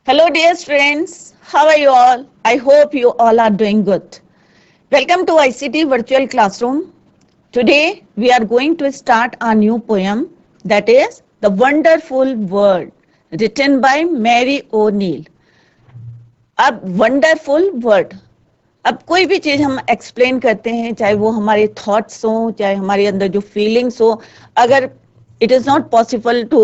Hello, dear friends. How are you all? I hope you all are doing good. Welcome to ICT Virtual Classroom. Today, we are going to start a new poem that is The Wonderful World, written by Mary O'Neill. अब wonderful word, अब कोई भी चीज हम explain करते हैं, चाहे वो हमारे थॉट्स हो, चाहे हमारे अंदर जो फीलिंग्स हो, अगर it is not possible to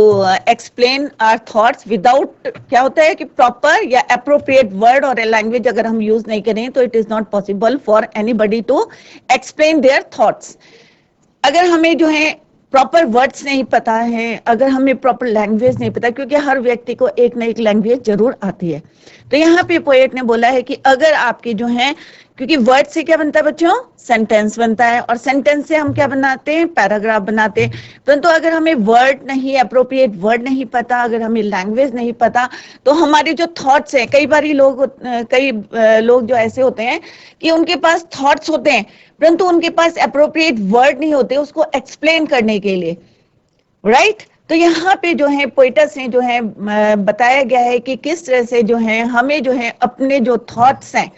explain our thoughts without, क्या होता है कि प्रॉपर या अप्रोप्रिएट वर्ड और लैंग्वेज अगर हम यूज नहीं करें तो it is not possible for anybody to explain their thoughts. अगर हमें जो है प्रॉपर वर्ड्स नहीं पता है, अगर हमें प्रॉपर लैंग्वेज नहीं पता, क्योंकि हर व्यक्ति को एक ना एक लैंग्वेज जरूर आती है, तो यहाँ पे पोएट ने बोला है कि अगर आपके जो है, क्योंकि वर्ड से क्या बनता है बच्चों, सेंटेंस बनता है, और सेंटेंस से हम क्या बनाते हैं, पैराग्राफ बनाते हैं। परंतु अगर हमें वर्ड नहीं, अप्रोप्रिएट वर्ड नहीं पता, अगर हमें लैंग्वेज नहीं पता, तो हमारे जो थॉट्स हैं, कई लोग जो ऐसे होते हैं कि उनके पास थॉट्स होते हैं परंतु उनके पास अप्रोप्रिएट वर्ड नहीं होते उसको एक्सप्लेन करने के लिए, राइट। तो यहाँ पे जो है पोइटस ने जो है बताया गया है कि किस तरह से जो है हमें जो है अपने जो थॉट्स हैं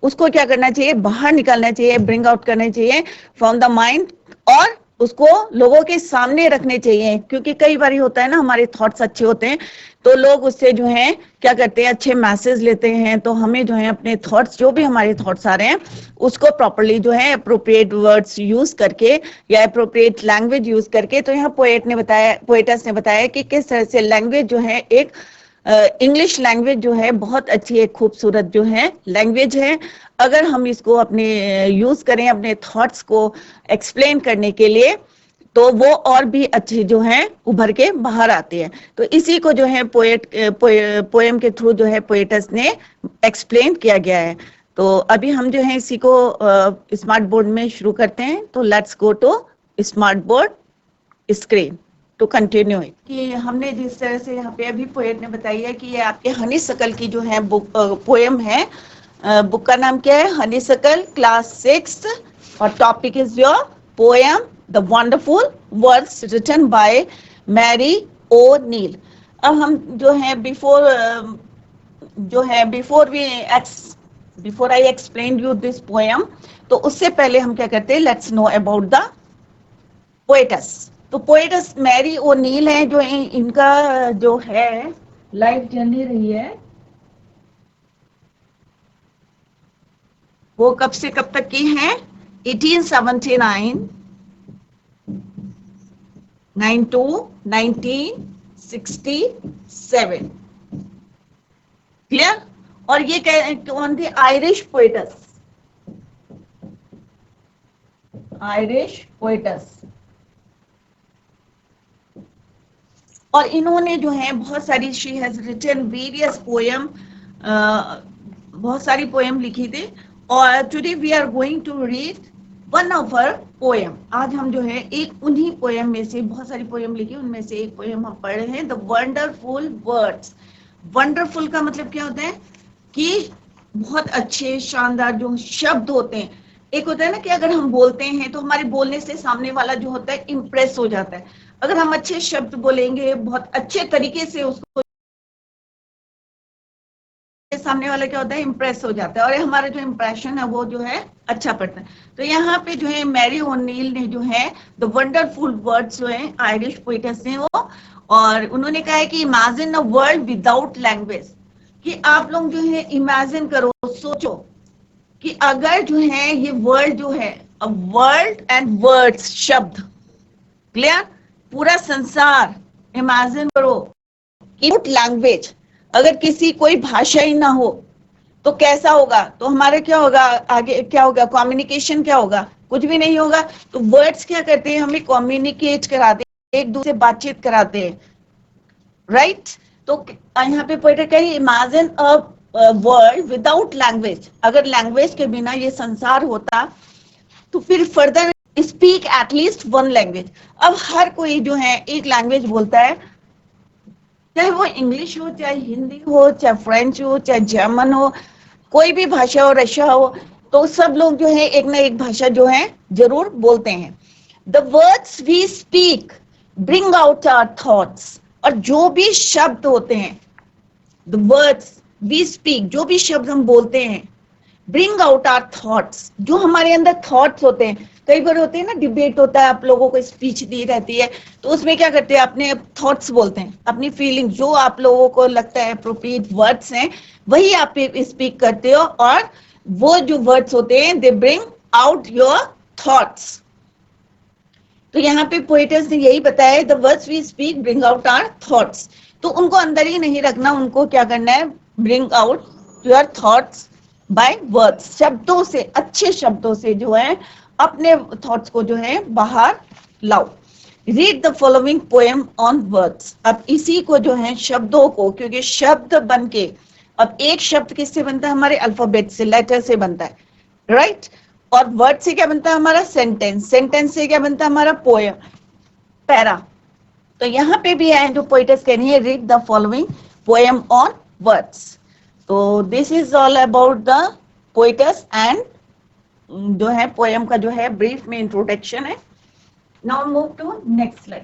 उसको क्या करना चाहिए, बाहर निकालना चाहिए, ब्रिंग आउट करना चाहिए फ्रॉम द माइंड, और उसको लोगों के सामने रखने चाहिए। क्योंकि कई बार होता है ना, हमारे थॉट्स अच्छे होते हैं तो लोग उससे जो है क्या करते हैं, अच्छे मैसेज लेते हैं। तो हमें जो है अपने थॉट्स, जो भी हमारे थॉट्स आ रहे हैं, उसको प्रॉपरली जो है अप्रोप्रिएट वर्ड्स यूज करके या अप्रोप्रिएट लैंग्वेज यूज करके, तो यहाँ पोएटस ने बताया कि किस तरह से लैंग्वेज जो है, एक इंग्लिश लैंग्वेज जो है बहुत अच्छी, एक खूबसूरत जो है लैंग्वेज है। अगर हम इसको अपने यूज करें अपने थॉट्स को एक्सप्लेन करने के लिए, तो वो और भी अच्छे जो है उभर के बाहर आते हैं। तो इसी को जो है पोएम के थ्रू जो है पोएटस ने एक्सप्लेन किया गया है। तो अभी हम जो है इसी को स्मार्ट बोर्ड में शुरू करते हैं। तो let's go to smart board screen to continue it. कि हमने जिस तरह से यहाँ पे अभी पोएट ने बताई है कि ये आपके हनीसकल की जो है बुक पोएम है। बुक का नाम क्या है, हनीसकल, क्लास 6, और topic is your poem the wonderful words written by Mary O'Neill. अब हम जो है before I explain you this poem, तो उससे पहले हम क्या करते हैं, let's know about the poetess. तो पोएटस मैरी ओ नील है, जो इनका जो है लाइफ जर्नी रही है वो कब से कब तक की है, 1879 to 1967, क्लियर। और ये कौन थी, आयरिश पोएटस। और इन्होंने जो है बहुत सारी, she has written various poem, बहुत सारी पोएम लिखी थी। और today we are going to read one of her poem. आज हम जो है एक उन्हीं पोएम में से, बहुत सारी पोएम लिखी, उनमें से एक पोएम हम पढ़ रहे हैं, द वंडरफुल वर्ड्स। वंडरफुल का मतलब क्या होता है कि बहुत अच्छे, शानदार जो शब्द होते हैं। एक होता है ना कि अगर हम बोलते हैं तो हमारे बोलने से सामने वाला जो होता है इम्प्रेस हो जाता है। अगर हम अच्छे शब्द बोलेंगे, बहुत अच्छे तरीके से उसको, सामने वाला क्या होता है, इम्प्रेस हो जाता है, और हमारा जो इम्प्रेशन है वो जो है अच्छा पड़ता है। तो यहाँ पे जो है मैरी ओनील ने जो है द वंडरफुल वर्ड्स जो है आयरिश पोएटस ने वो, और उन्होंने कहा है कि imagine a world without language. कि आप लोग जो है इमेजिन करो, सोचो कि अगर जो है ये वर्ल्ड जो है, अ वर्ल्ड एंड वर्ड्स, शब्द, क्लियर, पूरा संसार इमेजिन करो कि लैंग्वेज, अगर किसी कोई भाषा ही ना हो तो कैसा होगा, तो हमारे क्या होगा, आगे क्या होगा, कम्युनिकेशन क्या होगा, कुछ भी नहीं होगा। तो वर्ड्स क्या करते हैं, हमें कम्युनिकेट कराते हैं, एक दूसरे से बातचीत कराते हैं, राइट। तो यहाँ पे पोएट कही, imagine a world without language. अगर लैंग्वेज के बिना ये संसार होता तो फिर further speak at least one language. अब हर कोई जो है एक लैंग्वेज बोलता है, चाहे वो इंग्लिश हो, चाहे हिंदी हो, चाहे फ्रेंच हो, चाहे जर्मन हो, कोई भी भाषा हो, रशिया हो, तो सब लोग जो है एक ना एक भाषा जो है जरूर बोलते हैं। The words we speak bring out our thoughts. और जो भी शब्द होते हैं द वर्ड्स वी स्पीक, जो भी शब्द हम बोलते हैं, ब्रिंग आउट आवर थॉट्स, जो हमारे अंदर थॉट्स होते हैं। कई बार होते हैं ना, डिबेट होता है, आप लोगों को स्पीच दी रहती है, तो उसमें क्या करते हैं, अपने थॉट्स बोलते हैं, अपनी फीलिंग, जो आप लोगों को लगता है अप्रोप्रिएट वर्ड्स हैं वही आप स्पीक करते हो, और वो जो वर्ड्स होते हैं they bring out your thoughts. तो यहाँ पे पोएटस ने यही बताया, the words we speak bring out our thoughts. तो उनको अंदर ही नहीं रखना, उनको क्या करना है, bring out your thoughts by words, शब्दों से, अच्छे शब्दों से जो है अपने थॉट्स को जो है बाहर लाओ। Read the following poem on words. अब इसी को जो है शब्दों को, क्योंकि शब्द बन के, अब एक शब्द किससे बनता है, हमारे अल्फाबेट से, लेटर से बनता है, राइट? और वर्ड से क्या बनता है हमारा, सेंटेंस, सेंटेंस से क्या बनता है हमारा, पोएम, पैरा। तो यहाँ पे भी है जो पोएटस कह रही है, read the following poem on words. तो this is all about the poetess, and जो है पोएम का जो है ब्रीफ में इंट्रोडक्शन है। Now move to next slide.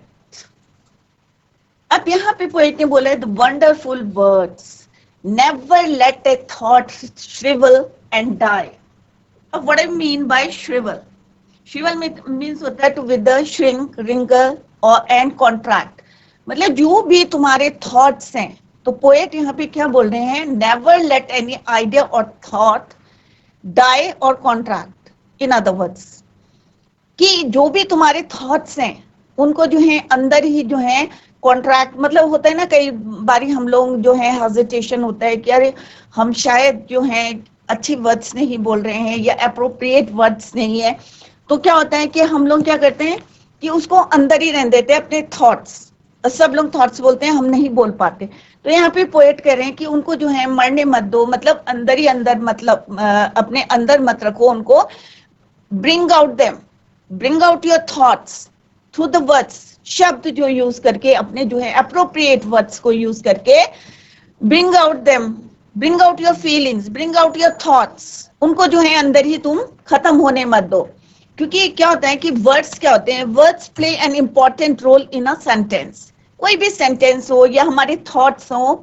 अब यहाँ पे पोएट ने बोला है, the wonderful words, never let a thought shrivel and die. अब what I mean by shrivel, shrivel means होता है टू विदर, श्रिंक, रिंकल और एंड कॉन्ट्रैक्ट, मतलब जो भी तुम्हारे थॉट्स हैं। तो पोएट यहाँ पे क्या बोल रहे हैं, नेवर लेट एनी आइडिया और थॉट डाई और कॉन्ट्रैक्ट। इन अदर वर्ड्स, कि जो भी तुम्हारे थॉट्स हैं उनको जो है अंदर ही जो है कॉन्ट्रैक्ट, मतलब होता है ना, कई बारी हम लोग जो है हेजिटेशन होता है कि अरे हम शायद जो है अच्छी वर्ड्स नहीं बोल रहे हैं या अप्रोप्रिएट वर्ड्स नहीं है, तो क्या होता है कि हम लोग क्या करते हैं कि उसको अंदर ही रहने देते हैं, अपने थॉट्स। सब लोग थॉट्स बोलते हैं, हम नहीं बोल पाते। तो यहाँ पे पोएट कह रहे हैं कि उनको जो है मरने मत दो, मतलब अंदर ही अंदर, मतलब अपने अंदर मत रखो उनको, bring out them, bring out your thoughts through the words, शब्द जो यूज करके, अपने जो है अप्रोप्रिएट वर्ड्स को यूज करके, bring out them, bring out your feelings, bring out your thoughts, उनको जो है अंदर ही तुम खत्म होने मत दो। क्योंकि क्या होता है कि वर्ड्स क्या होते हैं, words play an important role in a sentence. कोई भी सेंटेंस हो या हमारे थॉट्स हो,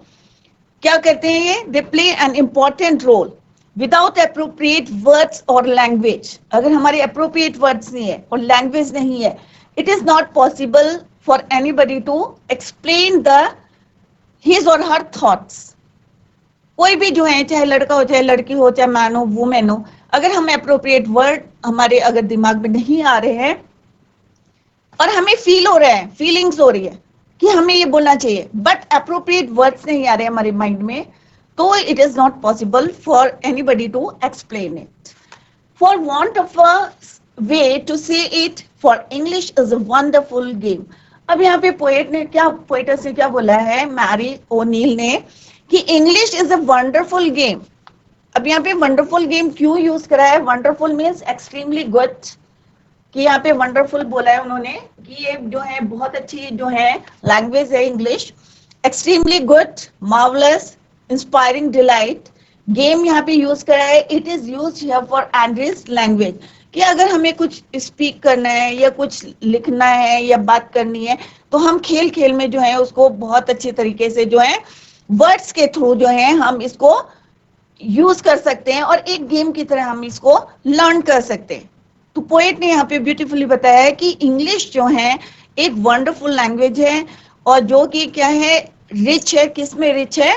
क्या करते हैं ये, they play an important role without appropriate words और लैंग्वेज। अगर हमारे अप्रोप्रिएट वर्ड्स नहीं है और लैंग्वेज नहीं है, it is not possible for anybody to explain the his or her thoughts. कोई भी जो है, चाहे लड़का हो, चाहे लड़की हो, चाहे मैन हो, वुमेन हो, अगर हम अप्रोप्रिएट वर्ड हमारे अगर दिमाग में नहीं आ रहे हैं और हमें फील हो रहा है, फीलिंग्स हो रही है कि हमें ये बोलना चाहिए, बट अप्रोप्रिएट वर्ड्स नहीं आ रहे हमारे माइंड में, तो it is not possible for anybody to explain it. For want of a way to say it, for English is a wonderful game. अब यहाँ पे पोएट ने क्या, पोएटस ने क्या बोला है, मैरी ओनील ने, कि English is a wonderful game. अब यहाँ पे वंडरफुल गेम क्यों यूज करा है, वंडरफुल मीन्स एक्सट्रीमली गुड, कि यहाँ पे वंडरफुल बोला है उन्होंने कि ये जो है बहुत अच्छी जो है लैंग्वेज है English, extremely good, marvellous, inspiring, delight. Game यहाँ पे यूज करा है, it is use here for एंड्रिस language, कि अगर हमें कुछ स्पीक करना है या कुछ लिखना है या बात करनी है, तो हम खेल खेल में जो है उसको बहुत अच्छे तरीके से जो है वर्ड्स के थ्रू जो है हम इसको यूज कर सकते हैं और एक गेम की तरह हम इसको लर्न कर सकते हैं। तो पोएट ने यहाँ पे ब्यूटीफुली बताया है कि इंग्लिश जो है एक वंडरफुल लैंग्वेज है, और जो कि क्या है, रिच है। किस में रिच है,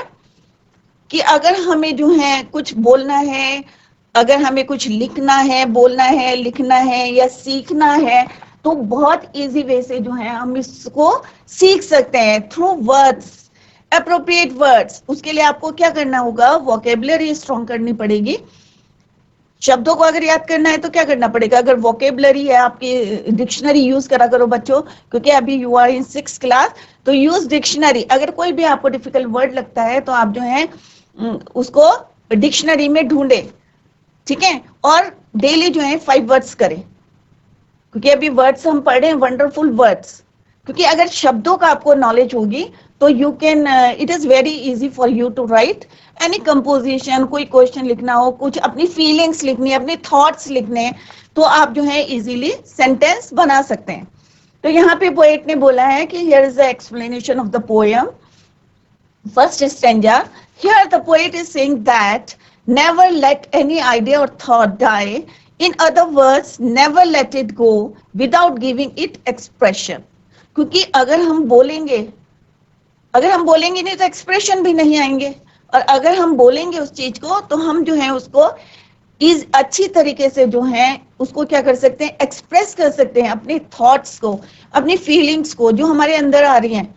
कि अगर हमें जो है कुछ बोलना है, अगर हमें कुछ लिखना है, बोलना है, लिखना है या सीखना है, तो बहुत इजी वे से जो है हम इसको सीख सकते हैं थ्रू वर्ड्स, अप्रोप्रिएट वर्ड्स। उसके लिए आपको क्या करना होगा, वोकेबुलरी स्ट्रॉन्ग करनी पड़ेगी। शब्दों को अगर याद करना है तो क्या करना पड़ेगा, अगर वोकेबुलरी है आपकी, डिक्शनरी यूज करा करो बच्चों, क्योंकि अभी you are in 6th class, तो यूज डिक्शनरी। अगर कोई भी आपको डिफिकल्ट वर्ड लगता है तो आप जो है उसको डिक्शनरी में ढूंढे, ठीक है, और डेली जो है 5 वर्ड्स करें, क्योंकि अभी वर्ड्स हम पढ़ रहे हैं वंडरफुल वर्ड्स। क्योंकि अगर शब्दों का आपको नॉलेज होगी तो you can, it is very easy for you to write any composition, कोई क्वेश्चन लिखना हो, कुछ अपनी फीलिंग्स लिखनी है, अपने थॉट्स लिखने हैं, तो आप जो है इजीली सेंटेंस बना सकते हैं। तो यहाँ पे पोएट ने बोला है कि here is the explanation of the poem. First stanza, Here the poet is saying that never let any idea or thought die. In other words, never let it go without giving it expression. क्योंकि अगर हम बोलेंगे नहीं तो expression भी नहीं आएंगे, और अगर हम बोलेंगे उस चीज को तो हम जो है उसको इस अच्छी तरीके से जो है उसको क्या कर सकते हैं, एक्सप्रेस कर सकते हैं, अपने थॉट्स को, अपनी फीलिंग्स को जो हमारे अंदर आ रही हैं,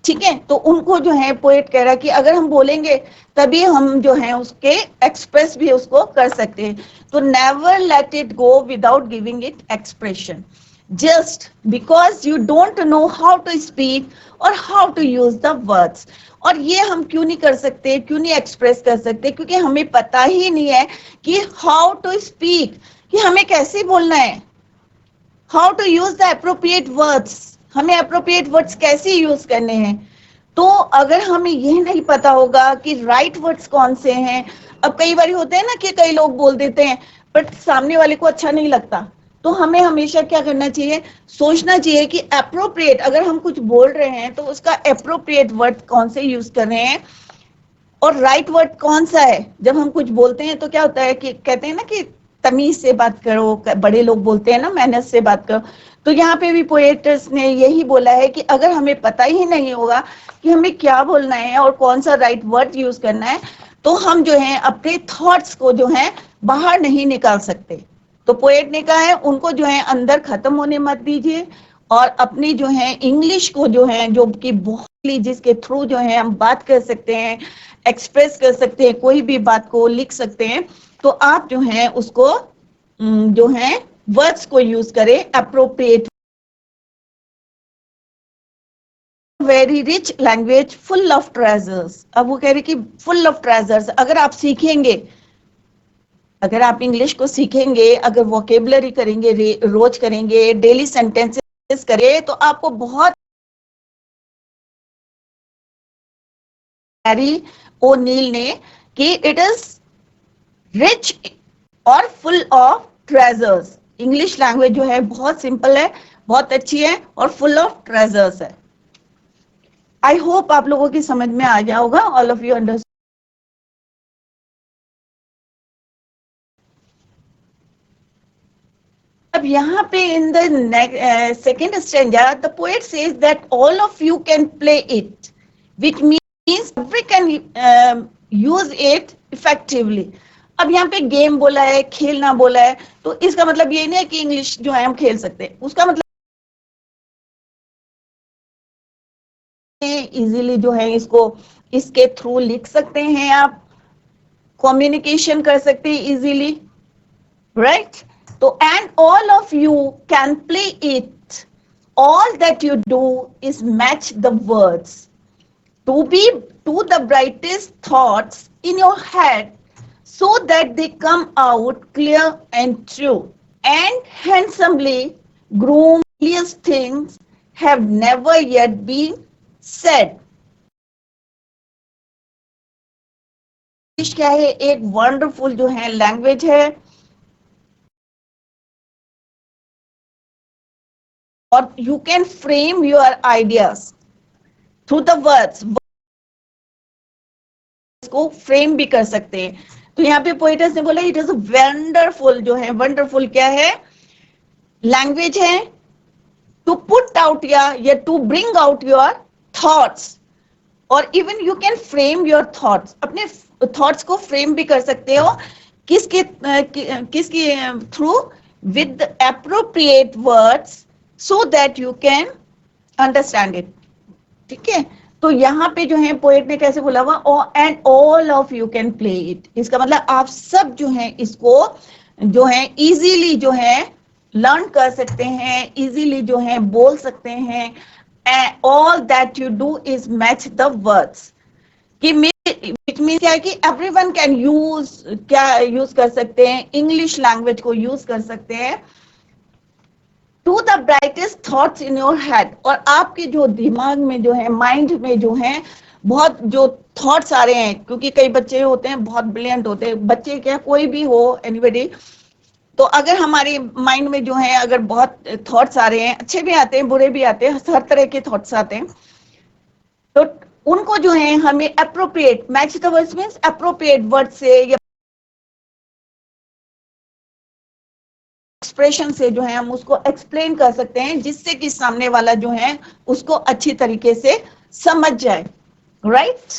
ठीक है। तो उनको जो है पोएट कह रहा है कि अगर हम बोलेंगे तभी हम जो है उसके एक्सप्रेस भी उसको कर सकते हैं। तो never let it go without giving it expression, just because you don't know how to speak or how to use the words। और ये हम क्यों नहीं कर सकते, क्यों नहीं एक्सप्रेस कर सकते, क्योंकि हमें पता ही नहीं है कि हाउ टू स्पीक, कि हमें कैसे बोलना है, how to use the appropriate words, हमें अप्रोप्रिएट वर्ड्स कैसे यूज करने हैं। तो अगर हमें यह नहीं पता होगा कि राइट वर्ड्स कौन से हैं, अब कई बार होते हैं ना कि कई लोग बोल देते हैं बट सामने वाले को अच्छा नहीं लगता, तो हमें हमेशा क्या करना चाहिए, सोचना चाहिए कि अप्रोप्रिएट, अगर हम कुछ बोल रहे हैं तो उसका अप्रोप्रिएट वर्ड कौन से यूज कर रहे हैं और राइट वर्ड कौन सा है। जब हम कुछ बोलते हैं तो क्या होता है कि कहते हैं ना कि तमीज से बात करो, बड़े लोग बोलते हैं ना मैनर्स से बात करो। तो यहाँ पे भी पोएट्स ने यही बोला है कि अगर हमें पता ही नहीं होगा कि हमें क्या बोलना है और कौन सा राइट वर्ड यूज करना है, तो हम जो है अपने थॉट्स को जो है बाहर नहीं निकाल सकते। तो पोएट ने कहा है उनको जो है अंदर खत्म होने मत दीजिए, और अपनी जो है इंग्लिश को जो है, जो कि बहुत जिसके थ्रू जो है हम बात कर सकते हैं, एक्सप्रेस कर सकते हैं, कोई भी बात को लिख सकते हैं, तो आप जो है उसको जो है वर्ड्स को यूज करें appropriate. Very rich language full of treasures. अब वो कह रहे कि फुल ऑफ ट्रेजर्स, अगर आप सीखेंगे, अगर आप इंग्लिश को सीखेंगे, अगर वोकेबलरी करेंगे, रोज करेंगे, डेली सेंटेंसेस करें, तो आपको बहुत हैरी ओ नील ने कि इट इज रिच और full of treasures. English language जो है बहुत सिंपल है, बहुत अच्छी है और फुल ऑफ ट्रेजर्स है। आई होप आप लोगों की समझ में आ गया होगा, ऑल ऑफ यू अंडरस्टैंड। अब यहाँ पे in the second stanza the poet says that all of you can play it, which means every can use it effectively. अब यहाँ पे गेम बोला है, खेलना बोला है, तो इसका मतलब ये नहीं है कि इंग्लिश जो है हम खेल सकते हैं, उसका मतलब इजीली जो है इसको इसके थ्रू लिख सकते हैं, आप कम्युनिकेशन कर सकते हैं इजीली, राइट। तो and all of you can play it, all that you do is match the words to the brightest thoughts in your head, so that they come out clear and true, and handsomely groomed things have never yet been said। English क्या है, एक wonderful जो है language है, और you can frame your ideas through the words, को frame भी कर सकते हैं। तो यहाँ पे पोएटस ने बोला इट इज वंडरफुल, जो है वंडरफुल क्या है, लैंग्वेज है, टू पुट आउट या to bring out your thoughts, और even you can frame your thoughts, अपने थॉट्स को फ्रेम भी कर सकते हो, किसके through, with appropriate words, so that you can understand it, ठीक है। तो यहाँ पे जो है पोएट ने कैसे बोला हुआ, and all of you can play it, इसका मतलब आप सब जो है इसको जो है इजीली जो है लर्न कर सकते हैं, इजीली जो है बोल सकते हैं। All that you do is match the words, कि विच मीन क्या है कि एवरीवन कैन यूज, क्या यूज कर सकते हैं, इंग्लिश लैंग्वेज को यूज कर सकते हैं, to the brightest thoughts in your head, और आपके जो दिमाग में जो है, माइंड में जो है बहुत जो थॉट्स आ रहे हैं, क्योंकि कई बच्चे होते हैं बहुत ब्रिलियंट होते हैं, बच्चे क्या कोई भी हो, एनीबॉडी, तो अगर हमारे माइंड में जो है अगर बहुत थॉट्स आ रहे हैं, अच्छे भी आते हैं बुरे भी आते हैं, हर तरह के थॉट्स आते हैं, तो उनको जो है हमें appropriate, match the words means appropriate word से या एक्सप्रेशन से जो है हम उसको एक्सप्लेन कर सकते हैं, जिससे कि सामने वाला जो है उसको अच्छी तरीके से समझ जाए, right?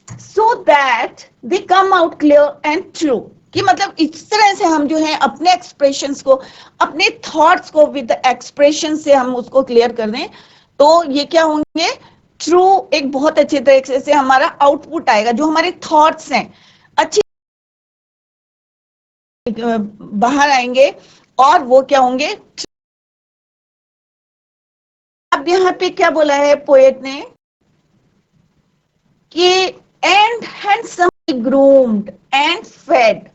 So that they come out clear and true, कि मतलब इस तरह से हम जो है अपने एक्सप्रेशंस को, अपने थॉट्स को विद एक्सप्रेशन से हम उसको क्लियर कर दें, तो ये क्या होंगे? ट्रू, एक बहुत अच्छे तरीके से हमारा आउटपुट आएगा, जो हमारे थॉट्स हैं अच्छी बाहर आएंगे और वो क्या होंगे? अब यहाँ पे क्या बोला है पोएट ने कि and handsomely groomed and fed.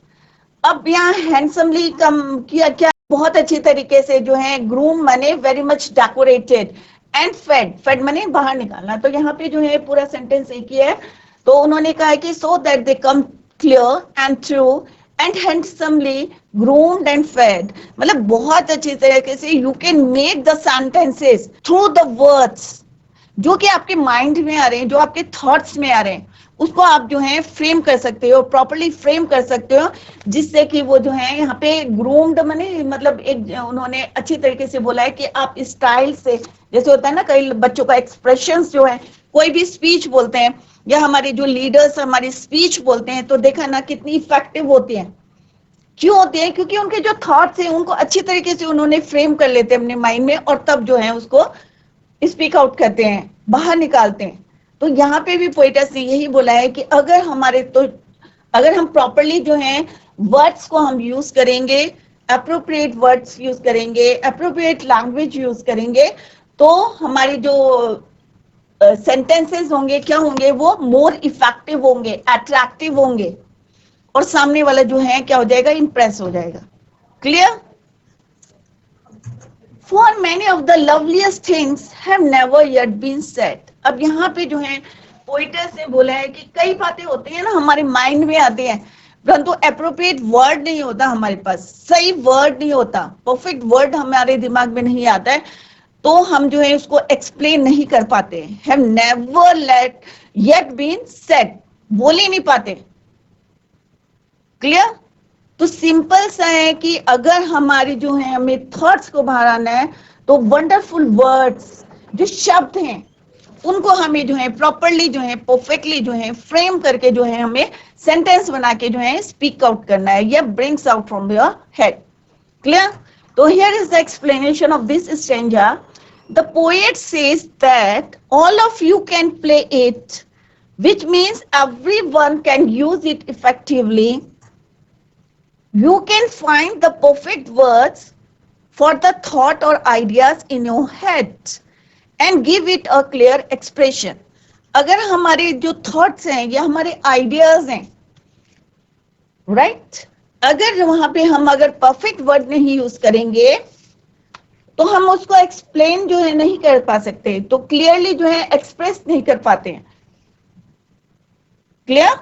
अब यहाँ हैंडसमली कम किया क्या? बहुत अच्छी तरीके से जो है ग्रूम माने very much decorated, and fed, fed माने बाहर निकालना। तो यहाँ पे जो है पूरा सेंटेंस एक ही है, तो उन्होंने कहा कि so that they come clear and true and handsomely groomed and fed, मतलब बहुत अच्छी तरीके से you can make the sentences through the words जो कि आपके माइंड में आ रहे हैं, जो आपके थॉट्स में आ रहे हैं, उसको आप जो है फ्रेम कर सकते हो, प्रॉपर्ली फ्रेम कर सकते हो, जिससे कि वो जो है यहाँ पे ग्रूम्ड माने मतलब एक उन्होंने अच्छी तरीके से बोला है कि आप स्टाइल से, जैसे होता है ना कई बच्चों का एक्सप्रेशंस जो है, कोई भी स्पीच बोलते हैं या हमारे जो लीडर्स हमारी स्पीच बोलते हैं, तो देखा ना कितनी इफेक्टिव होती है। क्यों होती है? क्योंकि उनके जो थॉट्स हैं उनको अच्छी तरीके से उन्होंने फ्रेम कर लेते हैं अपने माइंड में, और तब जो है उसको स्पीक आउट करते हैं, बाहर निकालते हैं। तो यहाँ पे भी पोएटस ने यही बोला है कि अगर हम प्रॉपरली जो है वर्ड्स को हम यूज करेंगे, अप्रोप्रिएट वर्ड्स यूज करेंगे, अप्रोप्रिएट लैंग्वेज यूज करेंगे, तो हमारी जो सेंटेंसेस होंगे क्या होंगे? वो मोर इफेक्टिव होंगे, अट्रैक्टिव होंगे, और सामने वाला जो है क्या हो जाएगा? इंप्रेस हो जाएगा। Clear? For many of the loveliest things have never yet been said। अब यहाँ पे जो है पोइटस ने बोला है कि कई बातें होती हैं ना हमारे माइंड में आती हैं, परंतु अप्रोप्रिएट वर्ड नहीं होता हमारे पास, सही वर्ड नहीं होता, परफेक्ट वर्ड हमारे दिमाग में नहीं आता है, तो हम जो है उसको एक्सप्लेन नहीं कर पाते, have never yet been said, बोल ही नहीं पाते। क्लियर? तो सिंपल सा है कि अगर हमारी जो है हमें थॉट्स को बाहर आना है, तो वंडरफुल वर्ड्स जो शब्द हैं उनको हमें जो है प्रॉपरली जो है परफेक्टली जो है फ्रेम करके जो है हमें सेंटेंस बना के जो है स्पीक आउट करना है, या brings out from your head. Clear? तो here is the explanation of this stanza. The poet says that all of you can play it, which means everyone can use it effectively. You can find the perfect words for the thought or ideas in your head and give it a clear expression। अगर हमारे जो thoughts हैं या हमारे ideas हैं, right, अगर वहां पे हम अगर परफेक्ट वर्ड नहीं यूज करेंगे तो हम उसको एक्सप्लेन जो है नहीं कर पा सकते, तो क्लियरली जो है एक्सप्रेस नहीं कर पाते हैं। क्लियर?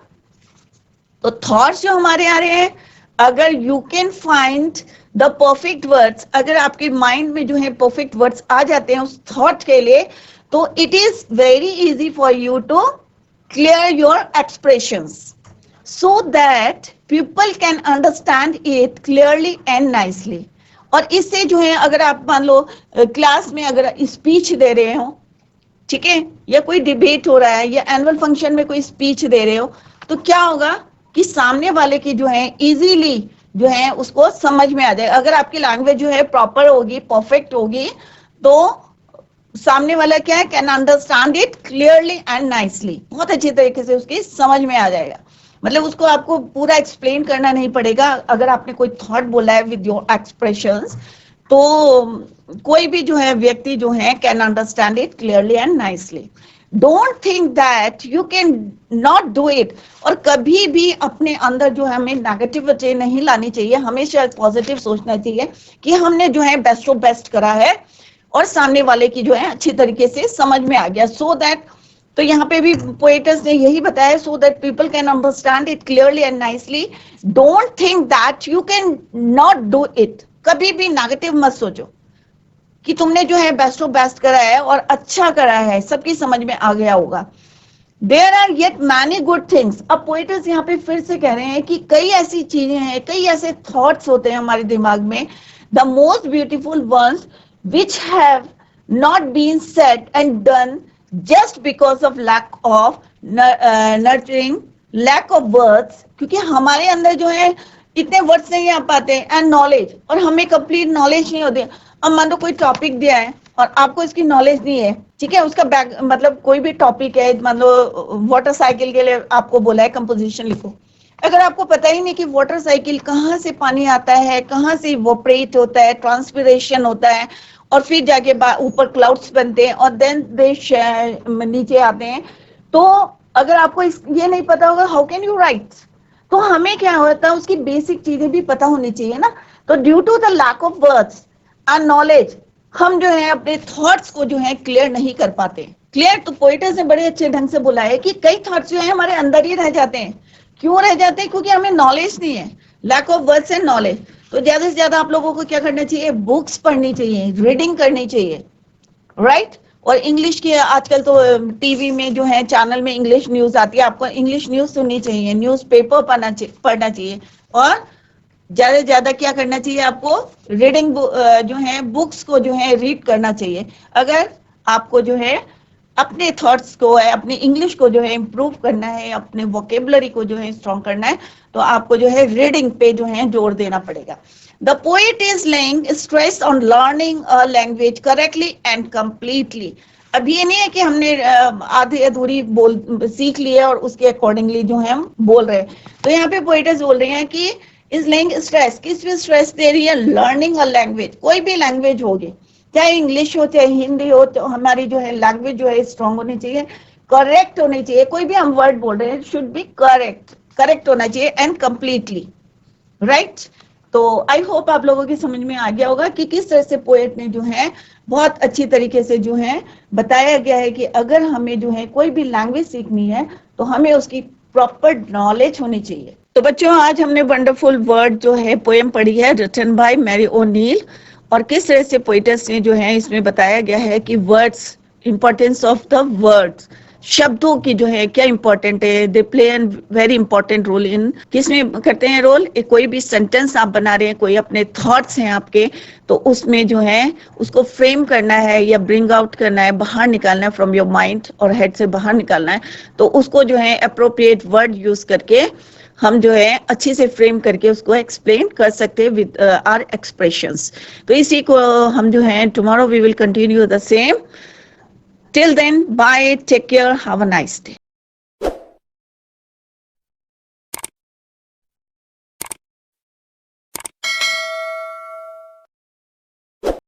तो थॉट्स जो हमारे आ रहे हैं, अगर you can find the perfect words, अगर आपके माइंड में जो है परफेक्ट वर्ड्स आ जाते हैं उस थॉट के लिए, तो it is very easy for you to clear your expressions so that people can understand it clearly and nicely. और इससे जो है अगर आप मान लो क्लास में अगर स्पीच दे रहे हो, ठीक है, या कोई डिबेट हो रहा है या एनुअल फंक्शन में कोई स्पीच दे रहे हो, तो क्या होगा कि सामने वाले की जो है इजीली जो है उसको समझ में आ जाएगा। अगर आपकी लैंग्वेज जो है प्रॉपर होगी, परफेक्ट होगी, तो सामने वाला क्या है, can understand it clearly and nicely, बहुत अच्छी तरीके से उसकी समझ में आ जाएगा। मतलब उसको आपको पूरा एक्सप्लेन करना नहीं पड़ेगा। अगर आपने कोई थॉट बोला है विद योर एक्सप्रेशंस, तो कोई भी जो है व्यक्ति जो है can understand it clearly and nicely. Don't think that you can not do it. और कभी भी अपने अंदर जो है हमें नेगेटिविटी नहीं लानी चाहिए, हमेशा पॉजिटिव सोचना चाहिए कि हमने जो है बेस्ट ऑफ बेस्ट करा है और सामने वाले की जो है अच्छी तरीके से समझ में आ गया, सो दैट, तो यहाँ पे भी पोएटस ने यही बताया, सो that people can understand it clearly and nicely. Don't think that you can not do it. कभी भी नेगेटिव मत सोचो कि तुमने जो है बेस्ट ऑफ बेस्ट करा है और अच्छा करा है, सबकी समझ में आ गया होगा। There are yet many good things. अब पोएट्स यहाँ पे फिर से कह रहे हैं कि कई ऐसी चीजें हैं, कई ऐसे थॉट्स होते हैं हमारे दिमाग में, the most beautiful ones which have not been said and done just because of lack of nurturing, lack of words, क्योंकि हमारे अंदर जो है इतने वर्ड्स नहीं आ पाते, एंड नॉलेज, और हमें कंप्लीट नॉलेज नहीं होती। अब मान लो कोई टॉपिक दिया है और आपको इसकी नॉलेज नहीं है, ठीक है, उसका बैक मतलब कोई भी टॉपिक है, मान लो वाटर साइकिल के लिए आपको बोला है कंपोजिशन लिखो, अगर आपको पता ही नहीं कि वाटर साइकिल कहाँ से पानी आता है, कहाँ से इवोपरेट होता है, ट्रांसपिरेशन होता है, और फिर जाके ऊपर क्लाउड्स बनते हैं और देन दे नीचे आते हैं, तो अगर आपको ये नहीं पता होगा, हाउ कैन यू राइट? तो हमें क्या होता है, उसकी बेसिक चीजें भी पता होनी चाहिए ना। तो due to the lack of words and knowledge, हम जो है अपने थॉट्स को जो है क्लियर नहीं कर पाते। क्लियर, तो पोएट्स ने बड़े अच्छे ढंग से बोला है कि कई थॉट्स जो है हमारे अंदर ही रह जाते हैं। क्यों रह जाते हैं? क्योंकि हमें नॉलेज नहीं है, lack of words and knowledge. तो ज्यादा से ज्यादा आप लोगों को क्या करना चाहिए, बुक्स पढ़नी चाहिए, रीडिंग करनी चाहिए, राइट। और इंग्लिश की आजकल तो टीवी में जो है चैनल में इंग्लिश न्यूज आती है, आपको इंग्लिश न्यूज सुननी चाहिए, न्यूज़पेपर पढ़ना चाहिए, और ज्यादा से ज्यादा क्या करना चाहिए आपको, रीडिंग जो है बुक्स को जो है रीड करना चाहिए। अगर आपको जो है अपने थॉट्स को है, अपनी इंग्लिश को जो है इम्प्रूव करना है, अपने वोकेबलरी को जो है स्ट्रॉन्ग करना है, तो आपको जो है रीडिंग पे जो है जोर देना पड़ेगा। The poet is laying stress on learning a language correctly and completely. अब ये नहीं है कि हमने आधी अधूरी बोल सीख ली है और उसके अकॉर्डिंगली जो है हम बोल रहे हैं। तो यहाँ पे पोएट्स बोल रहे हैं कि इज लेइंग स्ट्रेस, किस पे स्ट्रेस दे रही है, लर्निंग अ लैंग्वेज, कोई भी लैंग्वेज होगी, चाहे इंग्लिश हो चाहे हिंदी हो, तो हमारी जो है लैंग्वेज जो है स्ट्रांग होनी चाहिए, करेक्ट होनी चाहिए, कोई भी हम वर्ड बोल रहे हैं शुड बी करेक्ट, करेक्ट होना चाहिए एंड कंप्लीटली, राइट। तो आई होप आप लोगों की समझ में आ गया होगा कि किस तरह से पोएट ने जो है बहुत अच्छी तरीके से जो है बताया गया है कि अगर हमें जो है कोई भी लैंग्वेज सीखनी है तो हमें उसकी प्रॉपर नॉलेज होनी चाहिए। तो बच्चों, आज हमने वंडरफुल वर्ड जो है पोएम पढ़ी है, रिटन बाय मैरी ओनील, और किस तरह से पोएट्स ने जो है इसमें बताया गया है कि words, importance of the words, शब्दों की जो है क्या इंपॉर्टेंट है, they play an very important role in, किसमें करते हैं रोल, कोई भी सेंटेंस आप बना रहे हैं, कोई अपने थॉट्स हैं आपके, तो उसमें जो है उसको फ्रेम करना है या ब्रिंग आउट करना है, बाहर निकालना है फ्रॉम योर माइंड और हेड से बाहर निकालना है, तो उसको जो है अप्रोप्रिएट वर्ड यूज करके हम जो है अच्छे से फ्रेम करके उसको एक्सप्लेन कर सकते हैं विद आवर एक्सप्रेशंस। तो इसी को हम जो है tomorrow we will continue the same. Till then, bye, take care, have a nice day.